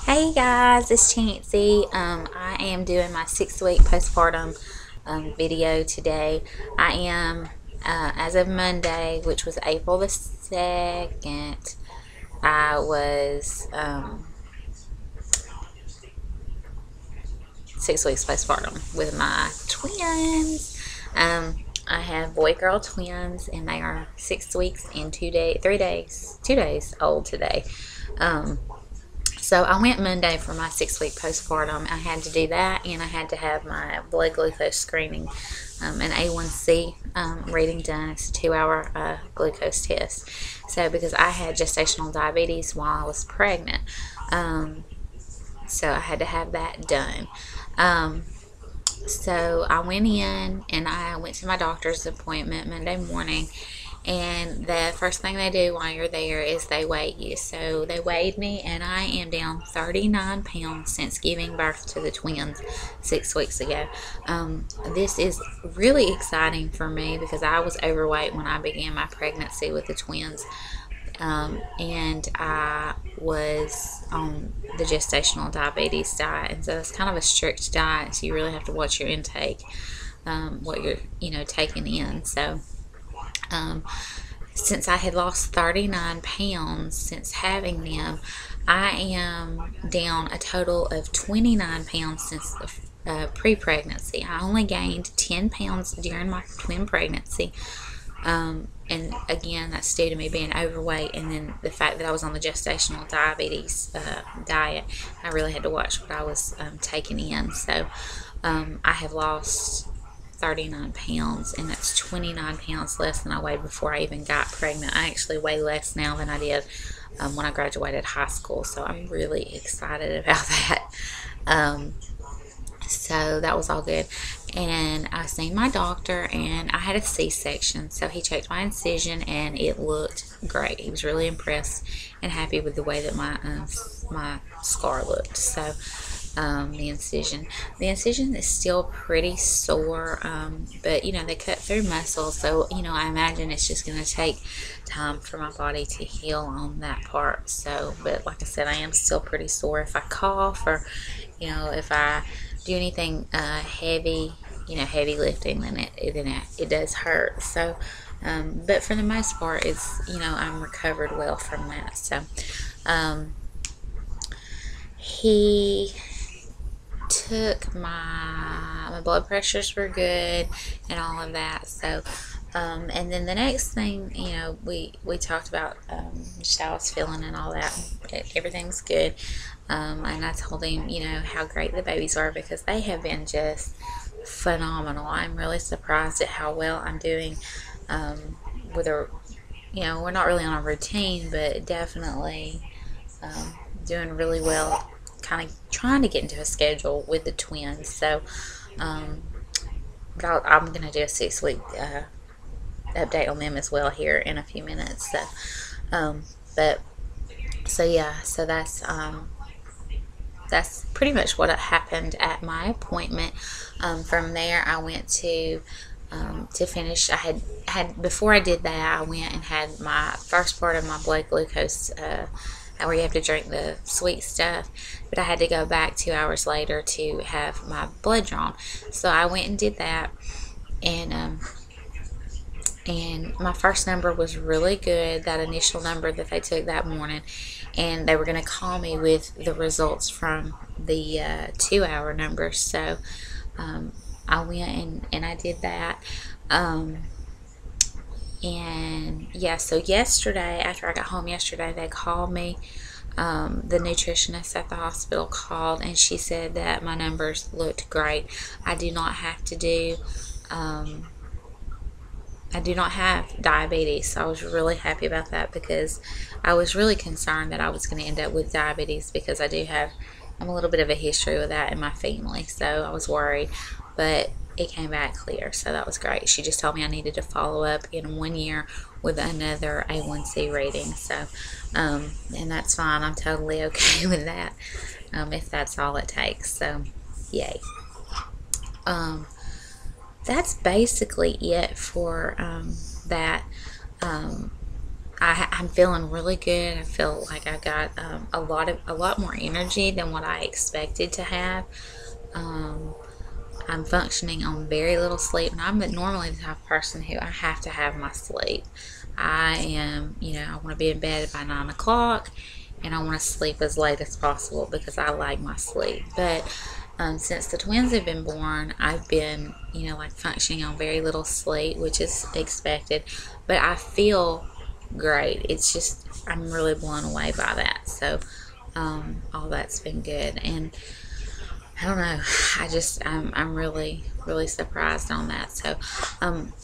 Hey guys, it's Chancey. I am doing my 6 week postpartum video today. I am, as of Monday, which was April the 2nd, I was 6 weeks postpartum with my twins. I have boy girl twins, and they are 6 weeks and 2 days old today. So I went Monday for my 6 week postpartum. I had to do that, and I had to have my blood glucose screening, an A1C reading done. It's a 2 hour glucose test. So because I had gestational diabetes while I was pregnant, so I had to have that done. So I went in and I went to my doctor's appointment Monday morning, and the first thing they do while you're there is they weigh you. So they weighed me, and I am down 39 pounds since giving birth to the twins 6 weeks ago. This is really exciting for me because I was overweight when I began my pregnancy with the twins. And I was on the gestational diabetes diet, and so it's kind of a strict diet, so you really have to watch your intake, what you're taking in. So since I had lost 39 pounds since having them, I am down a total of 29 pounds since pre-pregnancy. I only gained 10 pounds during my twin pregnancy. And again, that's due to me being overweight, and then the fact that I was on the gestational diabetes diet. I really had to watch what I was taking in. So I have lost 39 pounds, and that's 29 pounds less than I weighed before I even got pregnant. I actually weigh less now than I did when I graduated high school, so I'm really excited about that. So that was all good. And I seen my doctor, and I had a C-section, so he checked my incision, and it looked great. He was really impressed and happy with the way that my scar looked. So the incision is still pretty sore, but they cut through muscle, so I imagine it's just going to take time for my body to heal on that part. So, but like I said, I am still pretty sore. If I cough, or if I do anything heavy lifting, then it does hurt. So but for the most part, it's I'm recovered well from that. So he took my blood pressures were good and all of that. So and then the next thing, we talked about just how I was feeling and all that. Everything's good. And I told him, how great the babies are, because they have been just phenomenal. I'm really surprised at how well I'm doing with a, we're not really on a routine, but definitely doing really well, kind of trying to get into a schedule with the twins. So I'm going to do a 6 week update on them as well here in a few minutes. So so that's pretty much what happened at my appointment. From there, I went to finish. I had before I did that, I went and had my first part of my blood glucose, where you have to drink the sweet stuff, but I had to go back 2 hours later to have my blood drawn. So I went and did that, and my first number was really good, that initial number that they took that morning, and they were going to call me with the results from the 2 hour numbers. So I went and I did that. And yeah, so yesterday, after I got home yesterday, they called me. The nutritionist at the hospital called, and she said that my numbers looked great. I do not have diabetes, so I was really happy about that, because I was really concerned that I was going to end up with diabetes, because I'm a little bit of a history with that in my family, so I was worried, but it came back clear, so that was great. She just told me I needed to follow up in 1 year with another A1C rating, so and that's fine. I'm totally okay with that, if that's all it takes, so yay. That's basically it for that. I'm feeling really good. I feel like I got a lot more energy than what I expected to have. Um, I'm functioning on very little sleep, and I'm normally the type of person who I have to have my sleep. I am, I want to be in bed by 9 o'clock, and I want to sleep as late as possible because I like my sleep. But since the twins have been born, I've been, like functioning on very little sleep, which is expected. But I feel great. It's just, I'm really blown away by that. So, all that's been good. And I don't know. I'm really, really surprised on that. So,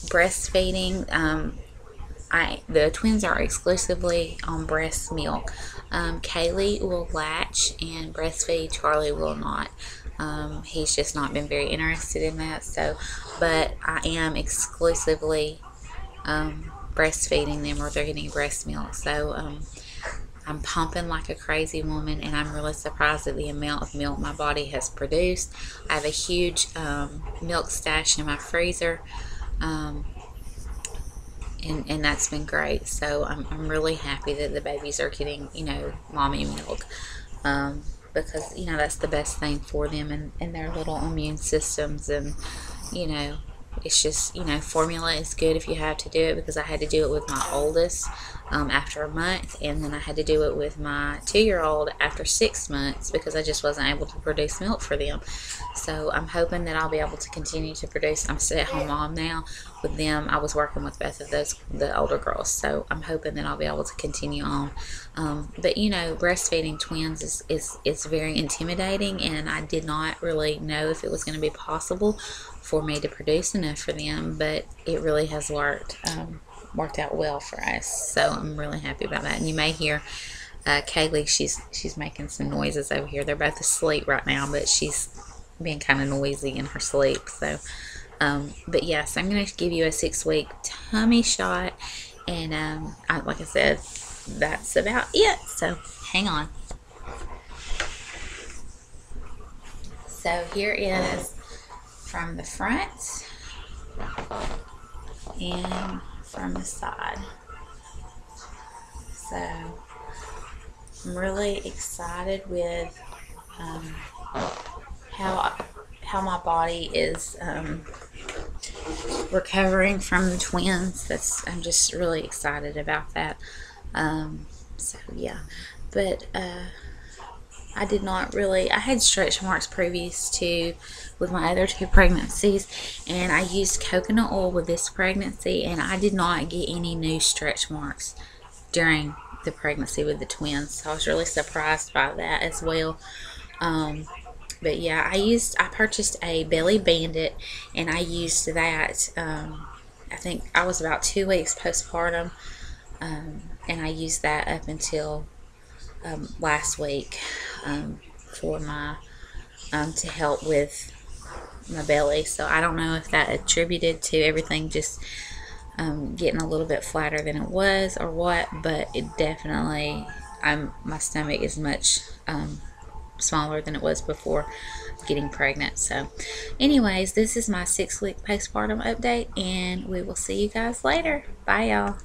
breastfeeding, the twins are exclusively on breast milk. Kaylee will latch and breastfeed. Charlie will not. He's just not been very interested in that. So, but I am exclusively breastfeeding them, or they're getting breast milk. So, I'm pumping like a crazy woman, and I'm really surprised at the amount of milk my body has produced. I have a huge milk stash in my freezer, um, and that's been great. So I'm really happy that the babies are getting, mommy milk, because, that's the best thing for them and their little immune systems. And, you know, it's just, formula is good if you have to do it, because I had to do it with my oldest after a month, and then I had to do it with my 2-year-old after 6 months, because I just wasn't able to produce milk for them. So I'm hoping that I'll be able to continue to produce. I'm a stay-at-home mom now. With them, I was working with both of the older girls, so I'm hoping that I'll be able to continue on. But breastfeeding twins is very intimidating, and I did not really know if it was going to be possible for me to produce enough for them, but it really has worked out well for us. So I'm really happy about that. And you may hear Kaylee, she's making some noises over here. They're both asleep right now, but she's being kind of noisy in her sleep. So, but yes, I'm going to give you a 6-week tummy shot, and like I said, that's about it. So hang on. So here is from the front and from the side. So I'm really excited with how my body is recovering from the twins. I'm just really excited about that. So yeah, but I did not really. I had stretch marks previous to with my other 2 pregnancies, and I used coconut oil with this pregnancy, and I did not get any new stretch marks during the pregnancy with the twins. So I was really surprised by that as well. But yeah, I purchased a Belly Bandit, and I used that. I think I was about 2 weeks postpartum, and I used that up until last week for my to help with my belly. So I don't know if that attributed to everything just getting a little bit flatter than it was or what, but it definitely, my stomach is much smaller than it was before getting pregnant. So anyways, this is my 6-week postpartum update, and we will see you guys later. Bye, y'all.